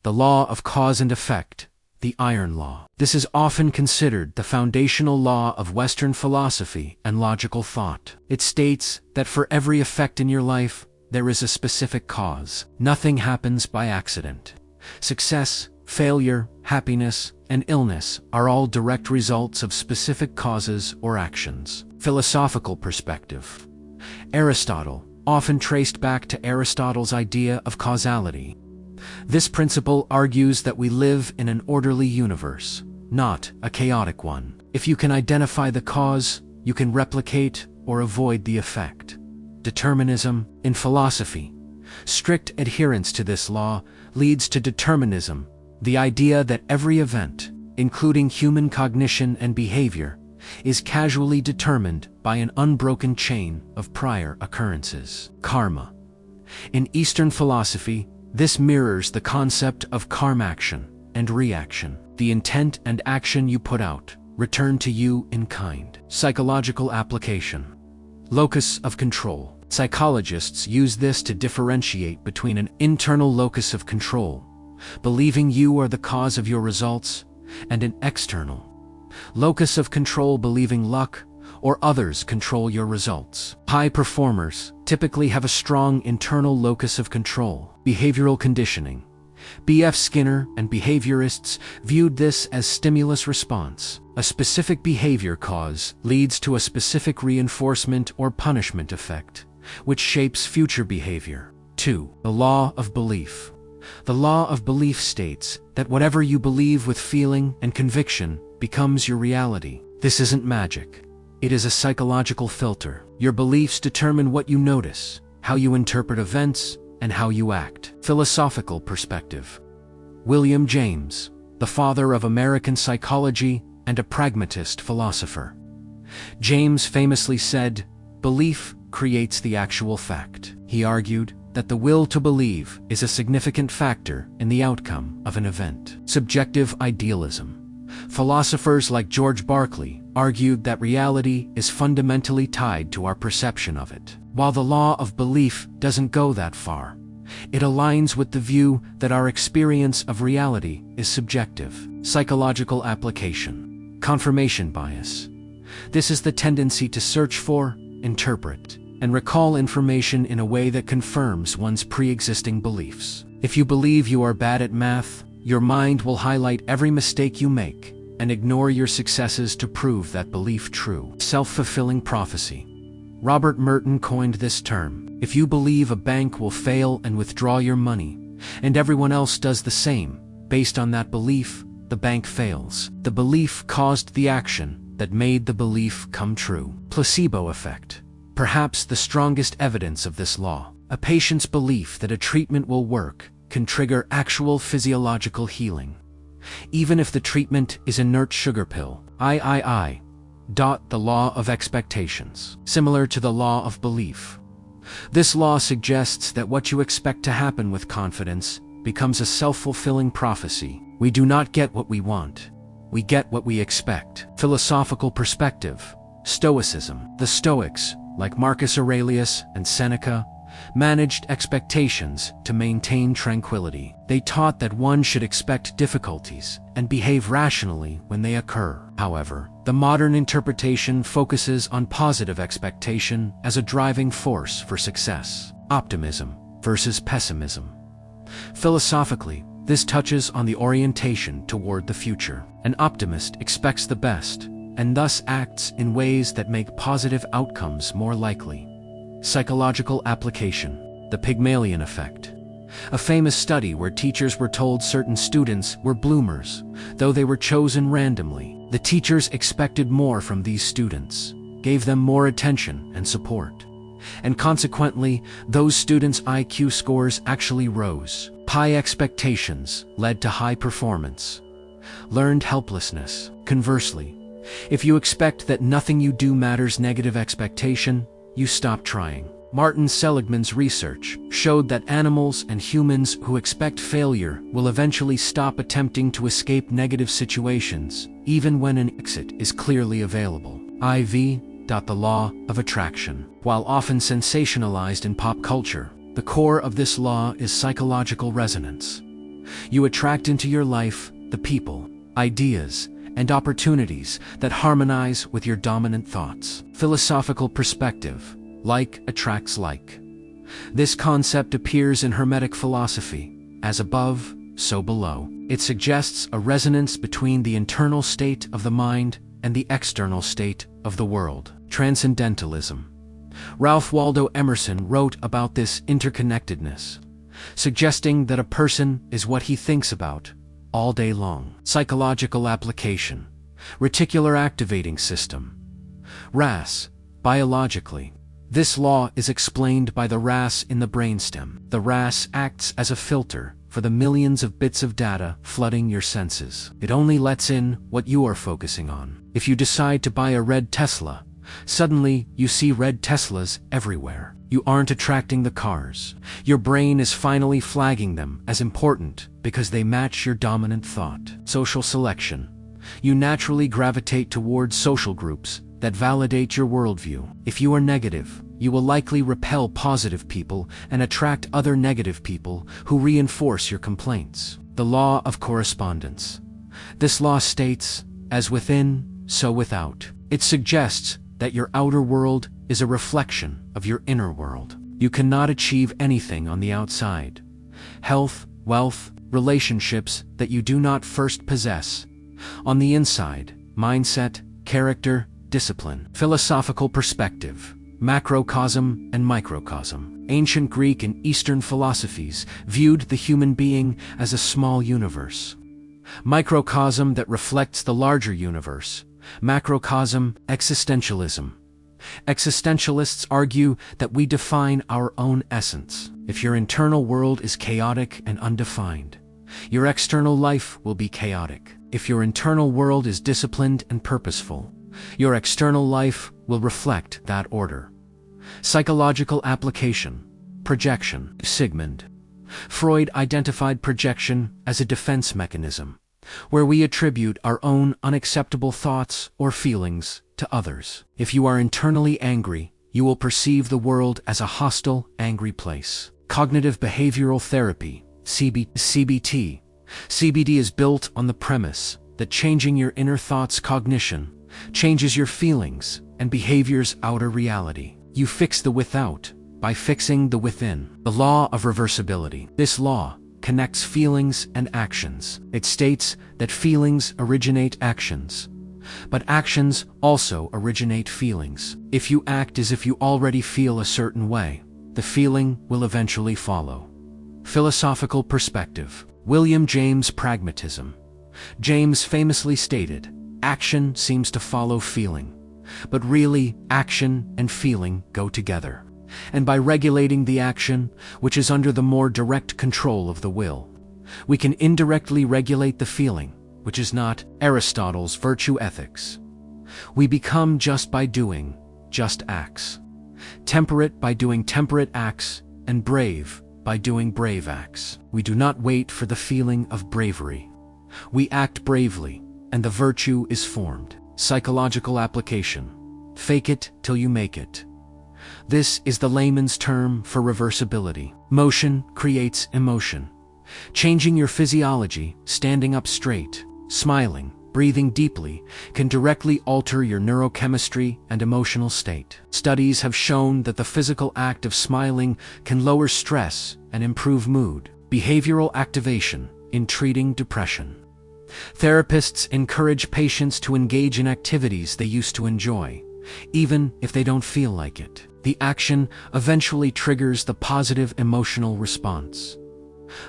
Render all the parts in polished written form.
The law of cause and effect, the iron law. This is often considered the foundational law of Western philosophy and logical thought. It states that for every effect in your life, there is a specific cause. Nothing happens by accident. Success, failure, happiness, and illness are all direct results of specific causes or actions. Philosophical perspective. Aristotle, often traced back to Aristotle's idea of causality. This principle argues that we live in an orderly universe, not a chaotic one. If you can identify the cause, you can replicate or avoid the effect. Determinism. In philosophy, strict adherence to this law leads to determinism, the idea that every event, including human cognition and behavior, is casually determined by an unbroken chain of prior occurrences. Karma. In Eastern philosophy, this mirrors the concept of karmaction and reaction. The intent and action you put out return to you in kind. Psychological application. Locus of control. Psychologists use this to differentiate between an internal locus of control, believing you are the cause of your results, and an external locus of control, believing luck or others control your results. High performers typically have a strong internal locus of control. Behavioral conditioning. B.F. Skinner and behaviorists viewed this as stimulus response. A specific behavior cause leads to a specific reinforcement or punishment effect, which shapes future behavior. 2. The law of belief. The law of belief states that whatever you believe with feeling and conviction becomes your reality. This isn't magic. It is a psychological filter. Your beliefs determine what you notice, how you interpret events, and how you act. Philosophical perspective. William James, the father of American psychology and a pragmatist philosopher. James famously said, "Belief creates the actual fact." He argued that the will to believe is a significant factor in the outcome of an event. Subjective idealism. Philosophers like George Berkeley argued that reality is fundamentally tied to our perception of it. While the law of belief doesn't go that far, it aligns with the view that our experience of reality is subjective. Psychological application. Confirmation bias. This is the tendency to search for, interpret, and recall information in a way that confirms one's pre-existing beliefs. If you believe you are bad at math, your mind will highlight every mistake you make and ignore your successes to prove that belief true. Self-fulfilling prophecy. Robert Merton coined this term. If you believe a bank will fail and withdraw your money, and everyone else does the same, based on that belief, the bank fails. The belief caused the action that made the belief come true. Placebo effect. Perhaps the strongest evidence of this law. A patient's belief that a treatment will work can trigger actual physiological healing, even if the treatment is an inert sugar pill. The law of expectations. Similar to the law of belief, this law suggests that what you expect to happen with confidence becomes a self-fulfilling prophecy. We do not get what we want. We get what we expect. Philosophical perspective. Stoicism. The Stoics, like Marcus Aurelius and Seneca, managed expectations to maintain tranquility. They taught that one should expect difficulties and behave rationally when they occur. However, the modern interpretation focuses on positive expectation as a driving force for success. Optimism versus pessimism. Philosophically, this touches on the orientation toward the future. An optimist expects the best and thus acts in ways that make positive outcomes more likely. Psychological application. The Pygmalion effect. A famous study where teachers were told certain students were bloomers, though they were chosen randomly. The teachers expected more from these students, gave them more attention and support, and consequently, those students' IQ scores actually rose. High expectations led to high performance. Learned helplessness. Conversely, if you expect that nothing you do matters, negative expectation, you stop trying. Martin Seligman's research showed that animals and humans who expect failure will eventually stop attempting to escape negative situations, even when an exit is clearly available. The law of attraction. While often sensationalized in pop culture, the core of this law is psychological resonance. You attract into your life the people, ideas, and opportunities that harmonize with your dominant thoughts. Philosophical perspective: like attracts like. This concept appears in Hermetic philosophy, as above, so below. It suggests a resonance between the internal state of the mind and the external state of the world. Transcendentalism. Ralph Waldo Emerson wrote about this interconnectedness, suggesting that a person is what he thinks about all day long. Psychological application. Reticular activating system. RAS. Biologically, this law is explained by the RAS in the brainstem. The RAS acts as a filter for the millions of bits of data flooding your senses. It only lets in what you are focusing on. If you decide to buy a red Tesla, suddenly you see red Teslas everywhere. You aren't attracting the cars. Your brain is finally flagging them as important because they match your dominant thought. Social selection. You naturally gravitate towards social groups that validate your worldview. If you are negative, you will likely repel positive people and attract other negative people who reinforce your complaints. The Law of Correspondence. This law states, as within, so without. It suggests that your outer world is a reflection of your inner world. You cannot achieve anything on the outside. Health, wealth, relationships that you do not first possess. On the inside, mindset, character, discipline. Philosophical perspective. Macrocosm and microcosm. Ancient Greek and Eastern philosophies viewed the human being as a small universe. Microcosm that reflects the larger universe. Macrocosm, existentialism. Existentialists argue that we define our own essence. If your internal world is chaotic and undefined, your external life will be chaotic. If your internal world is disciplined and purposeful, your external life will reflect that order. Psychological application. Projection. Sigmund Freud identified projection as a defense mechanism, where we attribute our own unacceptable thoughts or feelings to others. If you are internally angry, you will perceive the world as a hostile, angry place. Cognitive behavioral therapy, CBT. CBT is built on the premise that changing your inner thoughts' cognition changes your feelings and behavior's outer reality. You fix the without by fixing the within. The law of reversibility. This law connects feelings and actions. It states that feelings originate actions, but actions also originate feelings. If you act as if you already feel a certain way, the feeling will eventually follow. Philosophical perspective. William James Pragmatism. James famously stated, "Action seems to follow feeling, but really, action and feeling go together. And by regulating the action, which is under the more direct control of the will, we can indirectly regulate the feeling, which is not." Aristotle's virtue ethics. We become just by doing just acts, temperate by doing temperate acts, and brave by doing brave acts. We do not wait for the feeling of bravery. We act bravely, and the virtue is formed. Psychological application. Fake it till you make it. This is the layman's term for reversibility. Motion creates emotion. Changing your physiology, standing up straight, smiling, breathing deeply, can directly alter your neurochemistry and emotional state. Studies have shown that the physical act of smiling can lower stress and improve mood. Behavioral activation in treating depression. Therapists encourage patients to engage in activities they used to enjoy, even if they don't feel like it. The action eventually triggers the positive emotional response.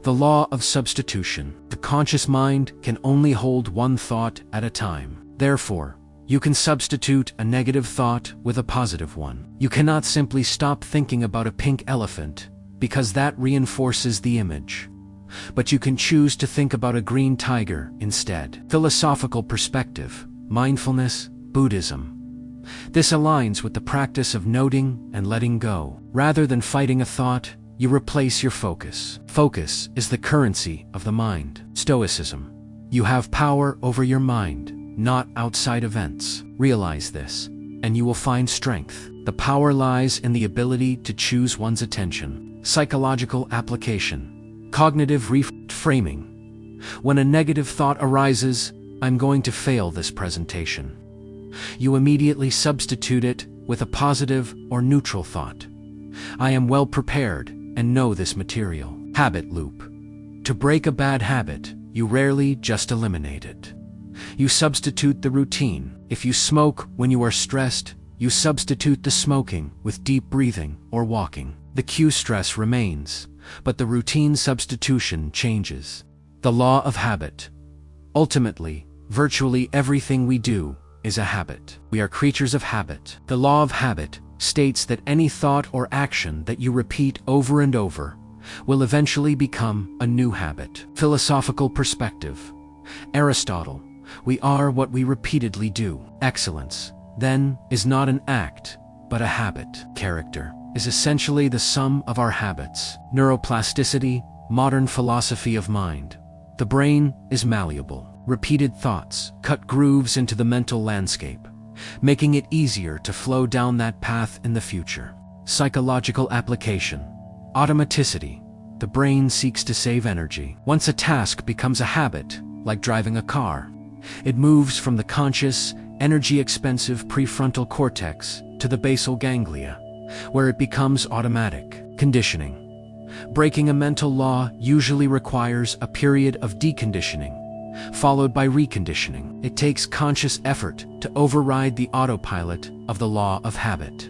The law of substitution. The conscious mind can only hold one thought at a time. Therefore, you can substitute a negative thought with a positive one. You cannot simply stop thinking about a pink elephant, because that reinforces the image. But you can choose to think about a green tiger instead. Philosophical perspective. Mindfulness, Buddhism. This aligns with the practice of noting and letting go. Rather than fighting a thought, you replace your focus. Focus is the currency of the mind. Stoicism. You have power over your mind, not outside events. Realize this, and you will find strength. The power lies in the ability to choose one's attention. Psychological application. Cognitive reframing. When a negative thought arises, "I'm going to fail this presentation," you immediately substitute it with a positive or neutral thought. "I am well prepared and know this material." Habit loop. To break a bad habit, you rarely just eliminate it. You substitute the routine. If you smoke when you are stressed, you substitute the smoking with deep breathing or walking. The cue stress remains, but the routine substitution changes. The law of habit. Ultimately, virtually everything we do is a habit. We are creatures of habit. The law of habit states that any thought or action that you repeat over and over will eventually become a new habit. Philosophical perspective. Aristotle, we are what we repeatedly do. Excellence, then, is not an act, but a habit. Character is essentially the sum of our habits. Neuroplasticity, modern philosophy of mind. The brain is malleable. Repeated thoughts cut grooves into the mental landscape, making it easier to flow down that path in the future. Psychological application. Automaticity. The brain seeks to save energy. Once a task becomes a habit, like driving a car, it moves from the conscious, energy-expensive prefrontal cortex to the basal ganglia, where it becomes automatic. Conditioning. Breaking a mental law usually requires a period of deconditioning, followed by reconditioning. It takes conscious effort to override the autopilot of the law of habit.